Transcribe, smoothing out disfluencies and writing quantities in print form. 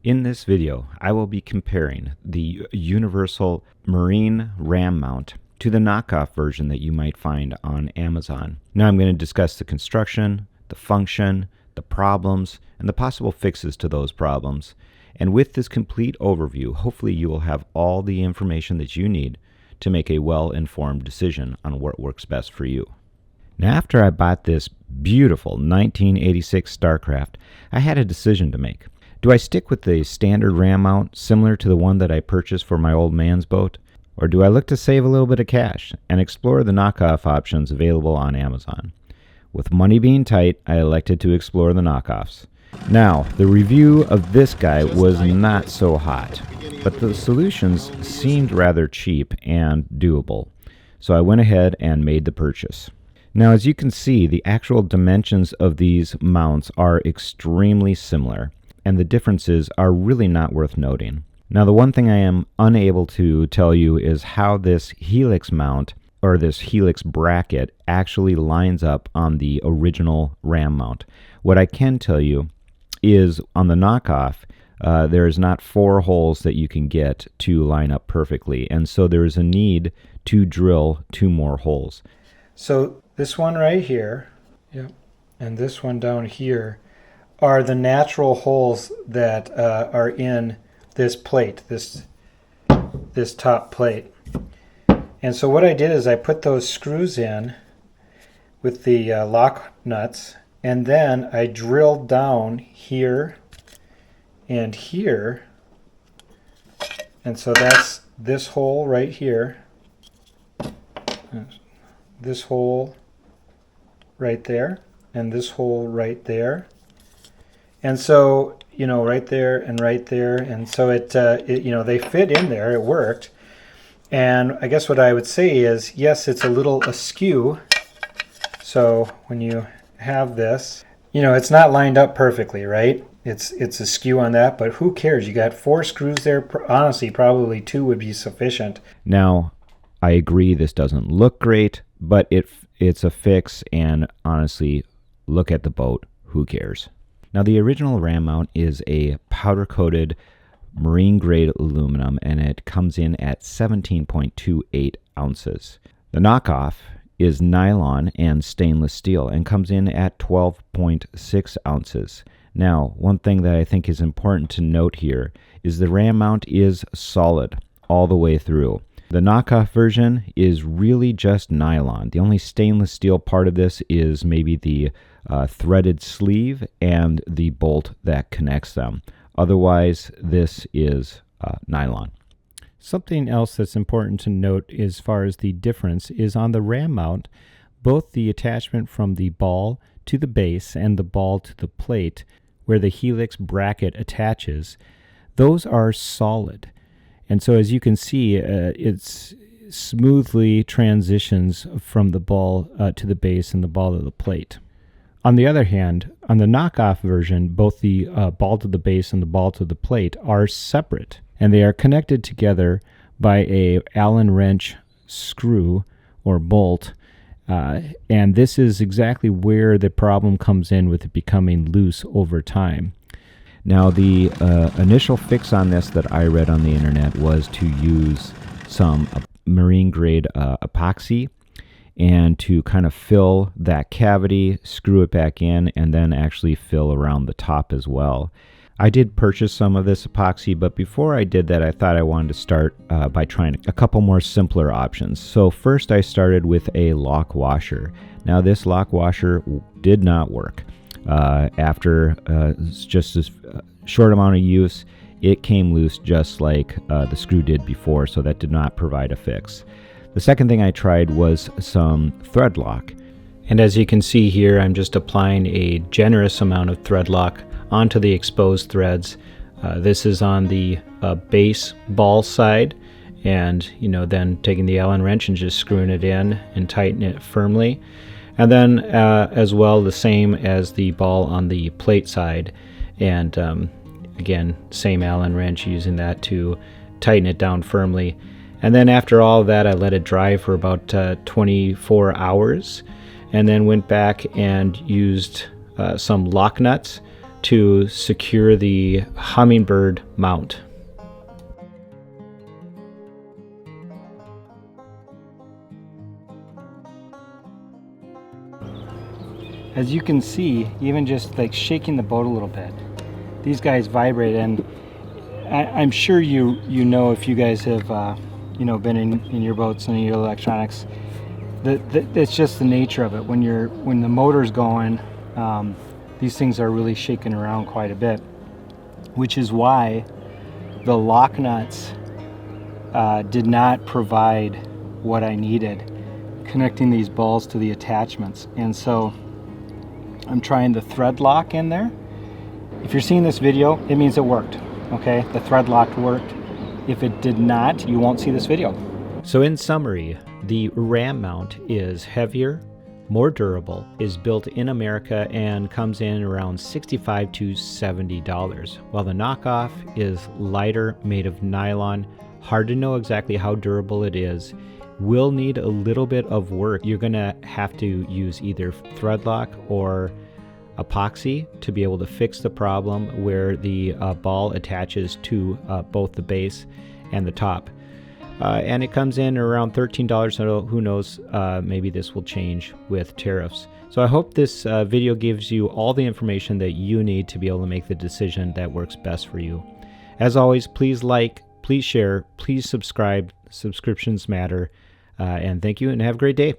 In this video, I will be comparing the universal marine ram mount to the knockoff version that you might find on Amazon. Now I'm going to discuss the construction, the function, the problems, and the possible fixes to those problems. And with this complete overview, hopefully you will have all the information that you need to make a well-informed decision on what works best for you. Now, after I bought this beautiful 1986 Starcraft, I had a decision to make. Do I stick with the standard ram mount similar to the one that I purchased for my old man's boat? Or do I look to save a little bit of cash and explore the knockoff options available on Amazon? With money being tight, I elected to explore the knockoffs. Now, the review of this guy was not so hot, but the solutions seemed rather cheap and doable. So I went ahead and made the purchase. Now, as you can see, the actual dimensions of these mounts are extremely similar, and the differences are really not worth noting. Now, the one thing I am unable to tell you is how this helix mount, or this helix bracket, actually lines up on the original ram mount. What I can tell you is on the knockoff, there is not 4 holes that you can get to line up perfectly, and so there is a need to drill 2 more holes. So this one right here, and this one down here are the natural holes that are in this plate, this top plate. And so what I did is I put those screws in with the lock nuts, and then I drilled down here and here, and so that's this hole right here, this hole right there, and this hole right there. And so, right there and right there, and so it they fit in there, it worked. And I guess what I would say is, yes, it's a little askew. So when you have this, it's not lined up perfectly, right? It's askew on that, but who cares? You got 4 screws there. Honestly, probably 2 would be sufficient. Now, I agree this doesn't look great, but it's a fix, and honestly, look at the boat. Who cares? Now, the original ram mount is a powder-coated marine-grade aluminum, and it comes in at 17.28 ounces. The knockoff is nylon and stainless steel and comes in at 12.6 ounces. Now, one thing that I think is important to note here is the ram mount is solid all the way through. The knockoff version is really just nylon. The only stainless steel part of this is maybe the threaded sleeve and the bolt that connects them. Otherwise, this is nylon. Something else that's important to note as far as the difference is on the ram mount, both the attachment from the ball to the base and the ball to the plate where the helix bracket attaches, those are solid. And so as you can see, it's smoothly transitions from the ball to the base and the ball to the plate. On the other hand, on the knockoff version, both the ball to the base and the ball to the plate are separate, and they are connected together by a Allen wrench screw or bolt, and this is exactly where the problem comes in with it becoming loose over time. Now, the initial fix on this that I read on the internet was to use some marine-grade epoxy and to kind of fill that cavity, screw it back in, and then actually fill around the top as well. I did purchase some of this epoxy, but before I did that, I thought I wanted to start by trying a couple more simpler options. So first I started with a lock washer. Now, this lock washer did not work. After just a short amount of use, it came loose just like the screw did before, so that did not provide a fix. The second thing I tried was some thread lock. And as you can see here, I'm just applying a generous amount of thread lock onto the exposed threads. This is on the base ball side, and then taking the Allen wrench and just screwing it in and tighten it firmly. And then as well, the same as the ball on the plate side, and again, same Allen wrench, using that to tighten it down firmly. And then after all of that, I let it dry for about 24 hours, and then went back and used some lock nuts to secure the Humminbird mount. As you can see, even just like shaking the boat a little bit, these guys vibrate, and I'm sure you know, if you guys have been in your boats and your electronics, it's just the nature of it. When the motor's going, these things are really shaking around quite a bit, which is why the lock nuts did not provide what I needed, connecting these balls to the attachments. And so I'm trying the thread lock in there. If you're seeing this video, it means it worked. Okay, the thread lock worked. If it did not, you won't see this video. So in summary, the ram mount is heavier, more durable, is built in America, and comes in around $65 to $70, while the knockoff is lighter, made of nylon. Hard to know exactly how durable it is. Will need a little bit of work. You're gonna have to use either thread lock or epoxy to be able to fix the problem where the ball attaches to both the base and the top. And it comes in around $13, so who knows, maybe this will change with tariffs. So I hope this video gives you all the information that you need to be able to make the decision that works best for you. As always, please like, please share, please subscribe. Subscriptions matter. And thank you, and have a great day.